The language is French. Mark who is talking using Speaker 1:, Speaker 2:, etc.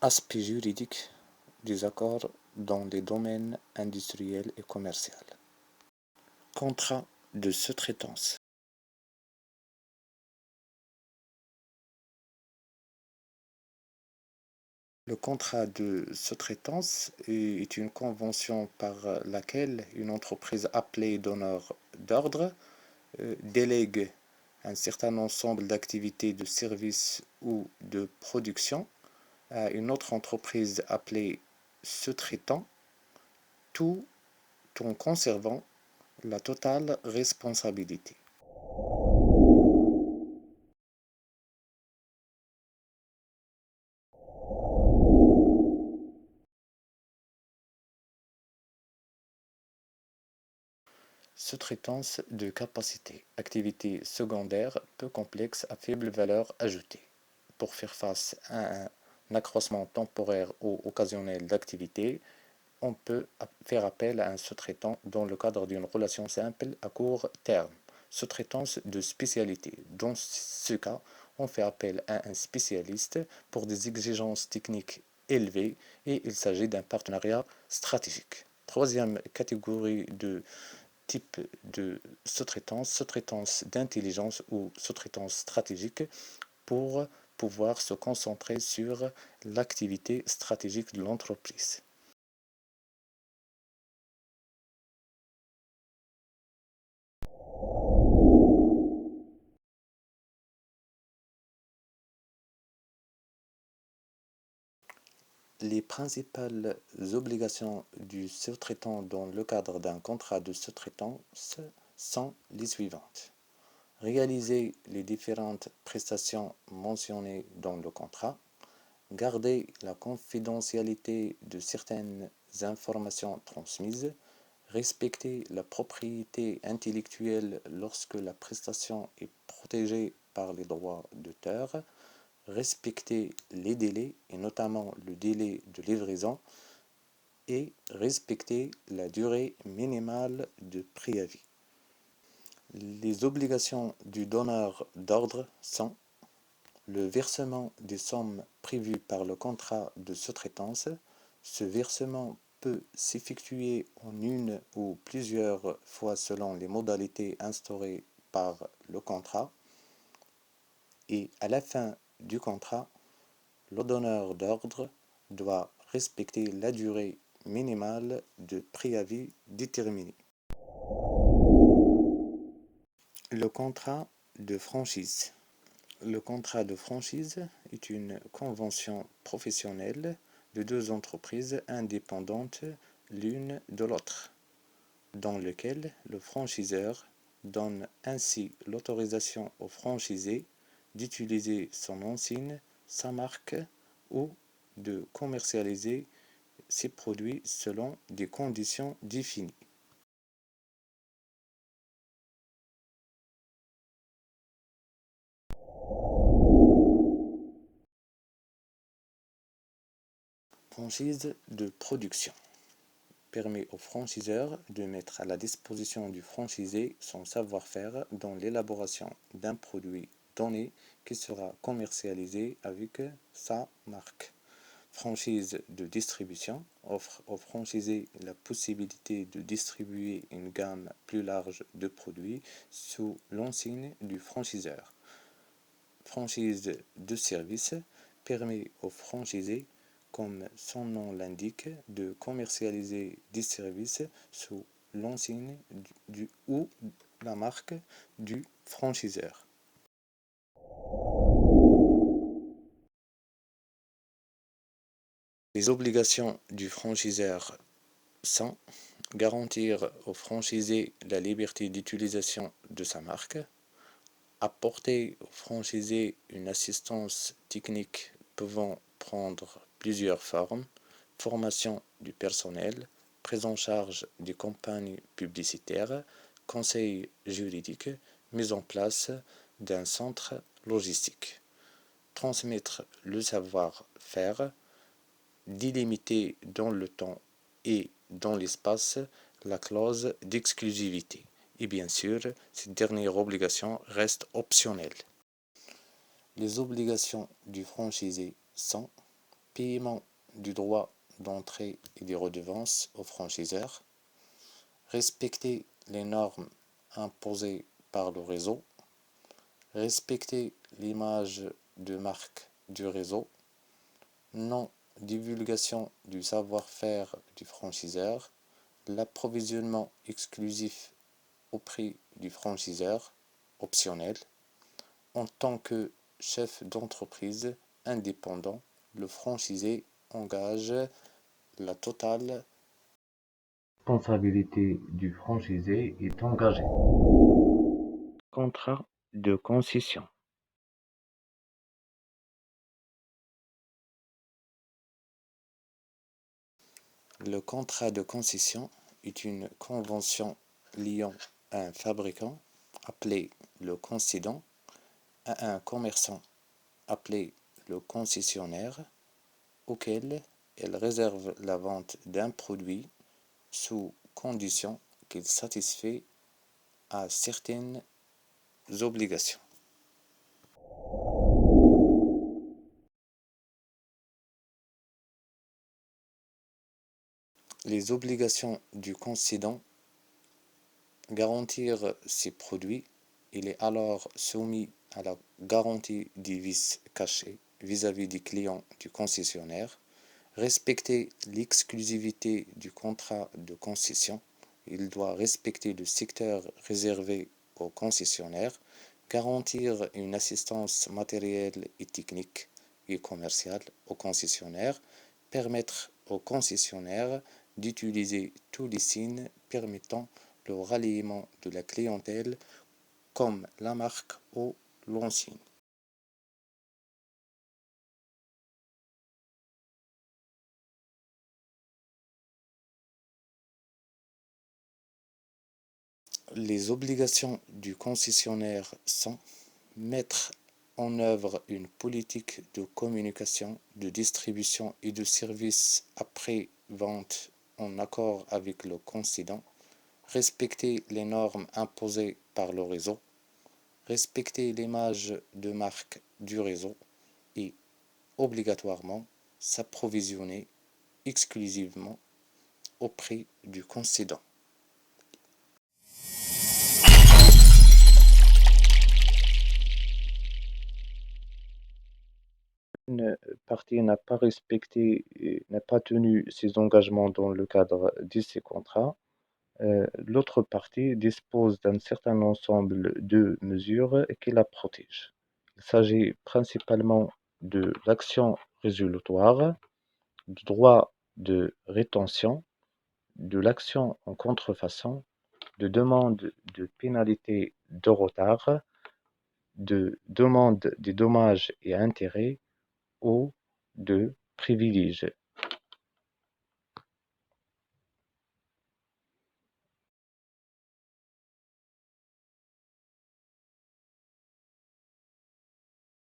Speaker 1: Aspect juridique des accords dans les domaines industriels et commerciaux. Contrat de sous-traitance. Le contrat de sous-traitance est une convention par laquelle une entreprise appelée donneur d'ordre délègue un certain ensemble d'activités de service ou de production à une autre entreprise appelée sous-traitant, tout en conservant la totale responsabilité. Sous-traitance de capacité, activité secondaire peu complexe à faible valeur ajoutée. Pour faire face à un accroissement temporaire ou occasionnel d'activité, on peut faire appel à un sous-traitant dans le cadre d'une relation simple à court terme. Sous-traitance de spécialité. Dans ce cas, on fait appel à un spécialiste pour des exigences techniques élevées et il s'agit d'un partenariat stratégique. Troisième catégorie de type de sous-traitance, sous-traitance d'intelligence ou sous-traitance stratégique pour pouvoir se concentrer sur l'activité stratégique de l'entreprise. Les principales obligations du sous-traitant dans le cadre d'un contrat de sous-traitance sont les suivantes. Réaliser les différentes prestations mentionnées dans le contrat, garder la confidentialité de certaines informations transmises, respecter la propriété intellectuelle lorsque la prestation est protégée par les droits d'auteur, respecter les délais et notamment le délai de livraison et respecter la durée minimale de préavis. Les obligations du donneur d'ordre sont le versement des sommes prévues par le contrat de sous-traitance. Ce versement peut s'effectuer en une ou plusieurs fois selon les modalités instaurées par le contrat. Et à la fin du contrat, le donneur d'ordre doit respecter la durée minimale de préavis déterminée. Le contrat de franchise. Le contrat de franchise est une convention professionnelle de deux entreprises indépendantes l'une de l'autre, dans lequel le franchiseur donne ainsi l'autorisation au franchisé d'utiliser son enseigne, sa marque ou de commercialiser ses produits selon des conditions définies. Franchise de production permet au franchiseur de mettre à la disposition du franchisé son savoir-faire dans l'élaboration d'un produit donné qui sera commercialisé avec sa marque. Franchise de distribution offre au franchisé la possibilité de distribuer une gamme plus large de produits sous l'enseigne du franchiseur. Franchise de service permet au franchisé, comme son nom l'indique, de commercialiser des services sous l'enseigne ou la marque du franchiseur. Les obligations du franchiseur sont garantir au franchisé la liberté d'utilisation de sa marque, apporter au franchisé une assistance technique pouvant prendre plusieurs formes, formation du personnel, prise en charge des campagnes publicitaires, conseil juridique, mise en place d'un centre logistique, transmettre le savoir-faire, délimiter dans le temps et dans l'espace la clause d'exclusivité. Et bien sûr, cette dernière obligation reste optionnelle. Les obligations du franchisé sont paiement du droit d'entrée et des redevances aux franchiseurs, respecter les normes imposées par le réseau, respecter l'image de marque du réseau, non-divulgation du savoir-faire du franchiseur, l'approvisionnement exclusif au prix du franchiseur, optionnel. En tant que chef d'entreprise indépendant, le franchisé engage la totale responsabilité du franchisé est engagée. Contrat de concession. Le contrat de concession est une convention liant un fabricant, appelé le concédant, à un commerçant, appelé le concessionnaire, auquel elle réserve la vente d'un produit sous condition qu'il satisfait à certaines obligations. Les obligations du concédant: garantir ses produits. Il est alors soumis à la garantie des vices cachés vis-à-vis des clients du concessionnaire. Respecter l'exclusivité du contrat de concession. Il doit respecter le secteur réservé aux concessionnaires, garantir une assistance matérielle et technique et commerciale aux concessionnaires, permettre aux concessionnaires d'utiliser tous les signes permettant le ralliement de la clientèle comme la marque ou l'enseigne. Les obligations du concessionnaire sont: mettre en œuvre une politique de communication, de distribution et de service après-vente en accord avec le concédant, respecter les normes imposées par le réseau, respecter l'image de marque du réseau et obligatoirement s'approvisionner exclusivement au prix du concédant. Une partie n'a pas respecté et n'a pas tenu ses engagements dans le cadre de ces contrats, l'autre partie dispose d'un certain ensemble de mesures qui la protègent. Il s'agit principalement de l'action résolutoire, du droit de rétention, de l'action en contrefaçon, de demande de pénalité de retard, de demande des dommages et intérêts ou de privilèges.